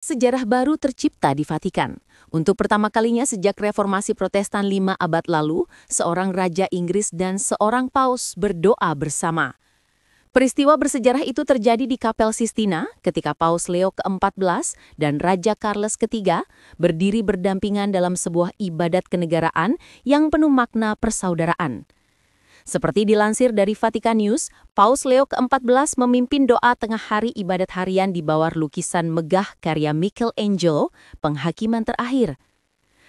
Sejarah baru tercipta di Vatikan. Untuk pertama kalinya sejak reformasi Protestan 5 abad lalu, seorang raja Inggris dan seorang paus berdoa bersama. Peristiwa bersejarah itu terjadi di Kapel Sistina ketika Paus Leo ke-14 dan Raja Charles III berdiri berdampingan dalam sebuah ibadat kenegaraan yang penuh makna persaudaraan. Seperti dilansir dari Vatikan News, Paus Leo ke-14 memimpin doa tengah hari ibadat harian di bawah lukisan megah karya Michelangelo, Penghakiman Terakhir.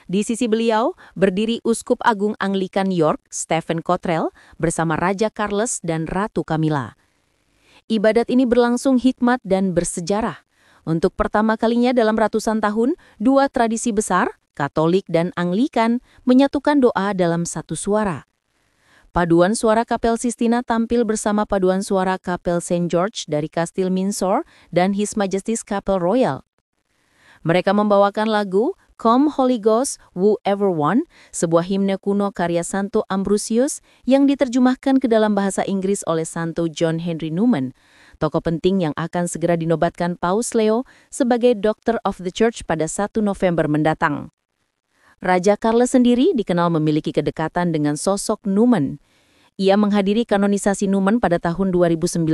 Di sisi beliau, berdiri Uskup Agung Anglikan York, Stephen Cottrell, bersama Raja Charles dan Ratu Camilla. Ibadat ini berlangsung hikmat dan bersejarah. Untuk pertama kalinya dalam ratusan tahun, dua tradisi besar, Katolik dan Anglikan, menyatukan doa dalam satu suara. Paduan suara Kapel Sistina tampil bersama paduan suara Kapel St. George dari Kastil Windsor dan His Majesty's Chapel Royal. Mereka membawakan lagu Come Holy Ghost, Woo Everyone, sebuah himne kuno karya Santo Ambrosius yang diterjemahkan ke dalam bahasa Inggris oleh Santo John Henry Newman, tokoh penting yang akan segera dinobatkan Paus Leo sebagai Doctor of the Church pada 1 November mendatang. Raja Charles sendiri dikenal memiliki kedekatan dengan sosok Newman. Ia menghadiri kanonisasi Newman pada tahun 2019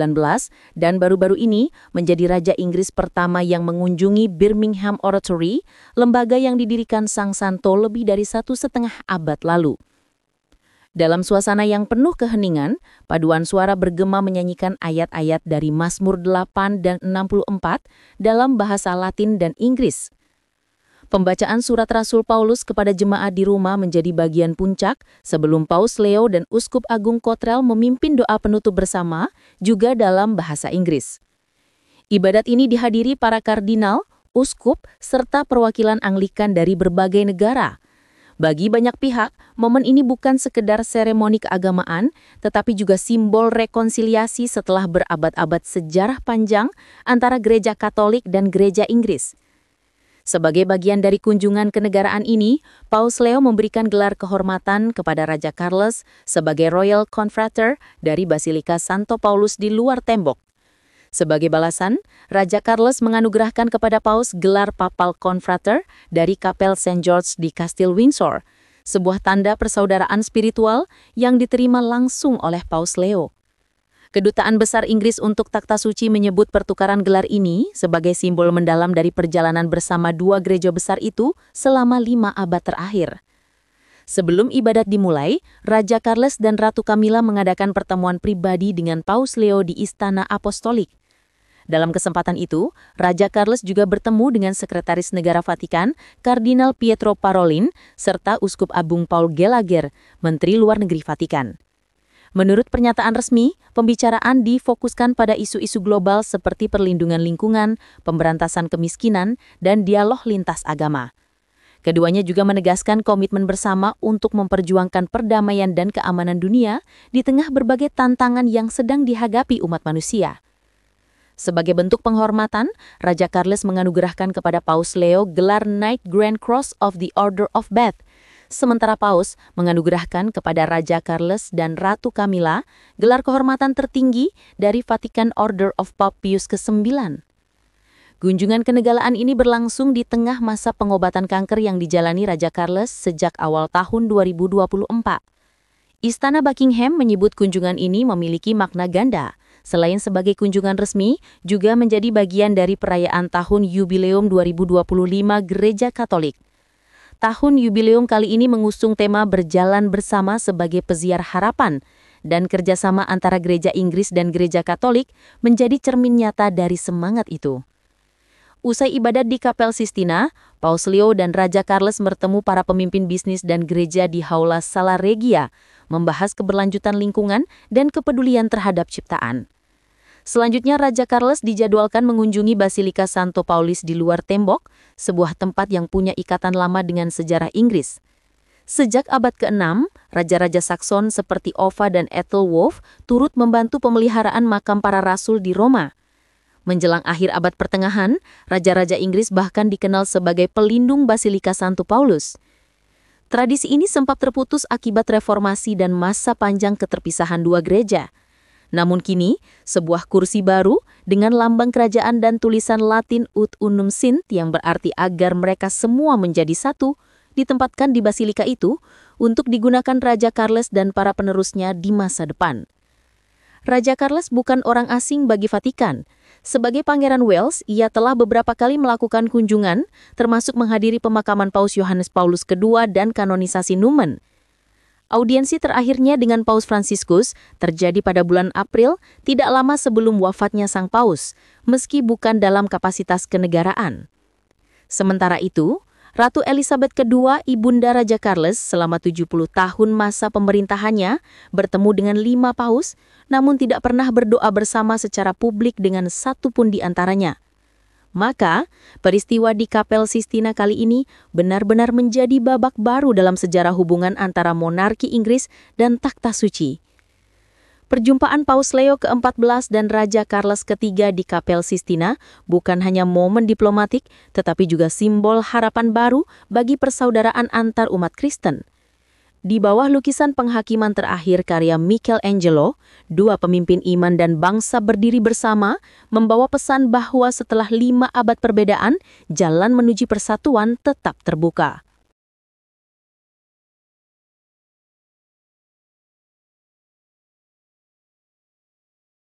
dan baru-baru ini menjadi Raja Inggris pertama yang mengunjungi Birmingham Oratory, lembaga yang didirikan Sang Santo lebih dari 1,5 abad lalu. Dalam suasana yang penuh keheningan, paduan suara bergema menyanyikan ayat-ayat dari Mazmur 8 dan 64 dalam bahasa Latin dan Inggris. Pembacaan surat Rasul Paulus kepada jemaat di Roma menjadi bagian puncak sebelum Paus Leo dan Uskup Agung Cottrell memimpin doa penutup bersama, juga dalam bahasa Inggris. Ibadat ini dihadiri para kardinal, uskup, serta perwakilan Anglikan dari berbagai negara. Bagi banyak pihak, momen ini bukan sekedar seremoni keagamaan, tetapi juga simbol rekonsiliasi setelah berabad-abad sejarah panjang antara Gereja Katolik dan Gereja Inggris. Sebagai bagian dari kunjungan kenegaraan ini, Paus Leo memberikan gelar kehormatan kepada Raja Charles sebagai Royal Confrater dari Basilika Santo Paulus di luar tembok. Sebagai balasan, Raja Charles menganugerahkan kepada Paus gelar Papal Confrater dari Kapel St. George di Kastil Windsor, sebuah tanda persaudaraan spiritual yang diterima langsung oleh Paus Leo. Kedutaan Besar Inggris untuk Takhta Suci menyebut pertukaran gelar ini sebagai simbol mendalam dari perjalanan bersama dua gereja besar itu selama 5 abad terakhir. Sebelum ibadat dimulai, Raja Charles dan Ratu Camilla mengadakan pertemuan pribadi dengan Paus Leo di Istana Apostolik. Dalam kesempatan itu, Raja Charles juga bertemu dengan Sekretaris Negara Vatikan, Kardinal Pietro Parolin, serta Uskup Agung Paul Gallagher, Menteri Luar Negeri Vatikan. Menurut pernyataan resmi, pembicaraan difokuskan pada isu-isu global seperti perlindungan lingkungan, pemberantasan kemiskinan, dan dialog lintas agama. Keduanya juga menegaskan komitmen bersama untuk memperjuangkan perdamaian dan keamanan dunia di tengah berbagai tantangan yang sedang dihadapi umat manusia. Sebagai bentuk penghormatan, Raja Charles menganugerahkan kepada Paus Leo gelar Knight Grand Cross of the Order of Bath, sementara Paus menganugerahkan kepada Raja Charles dan Ratu Camilla gelar kehormatan tertinggi dari Vatican Order of Pope Pius ke-9. Kunjungan kenegaraan ini berlangsung di tengah masa pengobatan kanker yang dijalani Raja Charles sejak awal tahun 2024. Istana Buckingham menyebut kunjungan ini memiliki makna ganda. Selain sebagai kunjungan resmi, juga menjadi bagian dari perayaan tahun Yubileum 2025 Gereja Katolik. Tahun Yubileum kali ini mengusung tema berjalan bersama sebagai peziar harapan, dan kerjasama antara Gereja Inggris dan Gereja Katolik menjadi cermin nyata dari semangat itu. Usai ibadat di Kapel Sistina, Paus Leo dan Raja Charles bertemu para pemimpin bisnis dan gereja di Haula Sala Regia, membahas keberlanjutan lingkungan dan kepedulian terhadap ciptaan. Selanjutnya, Raja Charles dijadwalkan mengunjungi Basilika Santo Paulus di luar tembok, sebuah tempat yang punya ikatan lama dengan sejarah Inggris. Sejak abad ke-6, raja-raja Sakson seperti Offa dan Ethelwulf turut membantu pemeliharaan makam para rasul di Roma. Menjelang akhir abad pertengahan, raja-raja Inggris bahkan dikenal sebagai pelindung Basilika Santo Paulus. Tradisi ini sempat terputus akibat reformasi dan masa panjang keterpisahan dua gereja. Namun kini, sebuah kursi baru dengan lambang kerajaan dan tulisan Latin Ut Unum Sint yang berarti agar mereka semua menjadi satu, ditempatkan di basilika itu untuk digunakan Raja Charles dan para penerusnya di masa depan. Raja Charles bukan orang asing bagi Vatikan. Sebagai Pangeran Wales, ia telah beberapa kali melakukan kunjungan, termasuk menghadiri pemakaman Paus Yohanes Paulus II dan kanonisasi Numen. Audiensi terakhirnya dengan Paus Fransiskus terjadi pada bulan April, tidak lama sebelum wafatnya sang Paus, meski bukan dalam kapasitas kenegaraan. Sementara itu, Ratu Elizabeth II, ibunda Raja Charles, selama 70 tahun masa pemerintahannya, bertemu dengan 5 paus, namun tidak pernah berdoa bersama secara publik dengan satu pun di antaranya. Maka, peristiwa di Kapel Sistina kali ini benar-benar menjadi babak baru dalam sejarah hubungan antara monarki Inggris dan takhta suci. Perjumpaan Paus Leo ke-14 dan Raja Charles III di Kapel Sistina bukan hanya momen diplomatik, tetapi juga simbol harapan baru bagi persaudaraan antar umat Kristen. Di bawah lukisan penghakiman terakhir karya Michelangelo, dua pemimpin iman dan bangsa berdiri bersama, membawa pesan bahwa setelah 5 abad perbedaan, jalan menuju persatuan tetap terbuka.